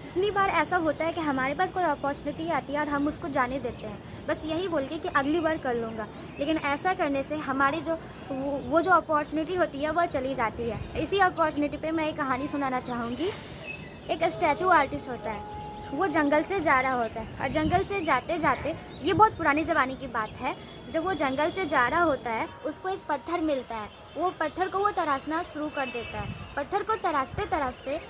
कितनी बार ऐसा होता है कि हमारे पास कोई अपॉर्चुनिटी आती है और हम उसको जाने देते हैं, बस यही बोल के कि अगली बार कर लूँगा। लेकिन ऐसा करने से हमारी जो वो जो अपॉर्चुनिटी होती है वह चली जाती है। इसी अपॉर्चुनिटी पे मैं एक कहानी सुनाना चाहूँगी। एक स्टैचू आर्टिस्ट होता है, वो जंगल से जा रहा होता है और जंगल से जाते-जाते, ये बहुत पुराने ज़माने की बात है, जब वो जंगल से जा रहा होता है, उसको एक पत्थर मिलता है। वो पत्थर को वो तराशना शुरू कर देता है। पत्थर को तराशते-तराशते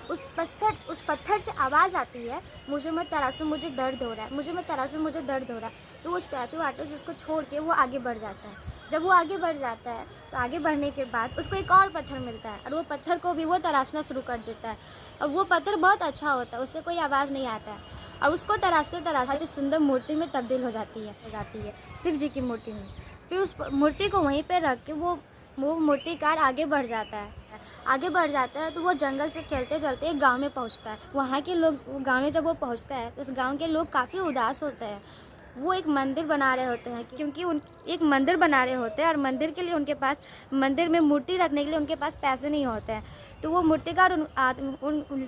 उस पत्थर से आवाज़ आती है, मुझे मत तराशो, मुझे दर्द हो रहा है, मुझे मत तराशो, मुझे दर्द हो रहा है। तो वो स्टैचू आर्टिस्ट उसको छोड़ के वो आगे बढ़ जाता है। जब वो आगे बढ़ जाता है, तो आगे बढ़ने के बाद उसको एक और पत्थर मिलता है और वो पत्थर को भी वो तराशना शुरू कर देता है। और वो पत्थर बहुत अच्छा होता है, उससे कोई आवाज़ नहीं आता है और उसको तराशते-तराशते सुंदर मूर्ति में तब्दील हो जाती है शिव जी की मूर्ति में। फिर उस मूर्ति को वहीं पे रख के वो मूर्तिकार आगे बढ़ जाता है। तो वो जंगल से चलते-चलते एक गाँव में पहुँचता है। वहाँ के लोग, वो गाँव में जब वो पहुँचता है तो उस गाँव के लोग काफ़ी उदास होते हैं। वो एक मंदिर बना रहे होते हैं, क्योंकि उन एक मंदिर बना रहे होते हैं और मंदिर के लिए उनके पास, मंदिर में मूर्ति रखने के लिए उनके पास पैसे नहीं होते हैं। तो वो मूर्तिकार उन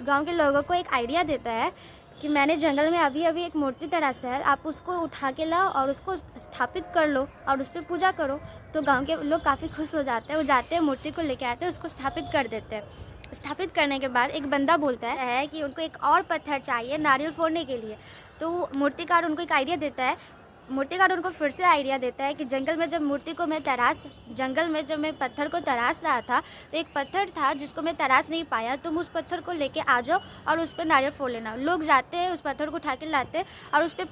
गाँव के लोगों को एक आइडिया देता है कि मैंने जंगल में अभी-अभी एक मूर्ति तराशा है, आप उसको उठा के लाओ और उसको स्थापित कर लो और उस पे पूजा करो। तो गाँव के लोग काफ़ी खुश हो जाते हैं, वो जाते हैं, मूर्ति को लेके आते हैं, उसको स्थापित कर देते हैं। स्थापित करने के बाद एक बंदा बोलता है कि उनको एक और पत्थर चाहिए नारियल फोड़ने के लिए। तो मूर्तिकार उनको एक आइडिया देता है। मूर्तिकार उनको फिर से आइडिया देता है कि जंगल में जब मैं पत्थर को तराश रहा था, तो एक पत्थर था जिसको मैं तराश नहीं पाया, तुम उस पत्थर को लेके आ जाओ और उस पे नारियल फोड़ लेना। लोग जाते हैं, उस पत्थर को उठा के लाते हैं और उस पे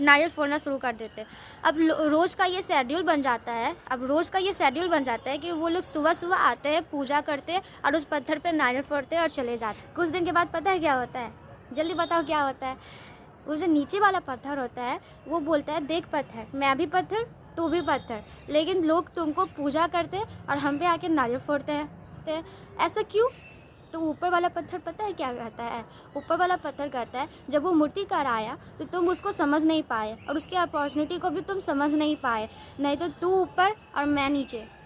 नारियल फोड़ना शुरू कर देते हैं। अब रोज़ का ये शेड्यूल बन जाता है कि वो लोग सुबह-सुबह आते हैं, पूजा करते हैं और उस पत्थर पे नारियल फोड़ते हैं और चले जाते हैं। कुछ दिन के बाद पता है क्या होता है? जल्दी बताओ क्या होता है? वो जो नीचे वाला पत्थर होता है, वो बोलता है, देख पत्थर, मैं भी पत्थर, तू भी पत्थर, लेकिन लोग तुमको पूजा करते हैं और हम पे आके नारियल फोड़ते हैं। ऐसा क्यों? तो ऊपर वाला पत्थर पता है क्या कहता है? ऊपर वाला पत्थर कहता है, जब वो मूर्तिकार आया तो तुम उसको समझ नहीं पाए और उसकी अपॉर्चुनिटी को भी तुम समझ नहीं पाए, नहीं तो तू ऊपर और मैं नीचे।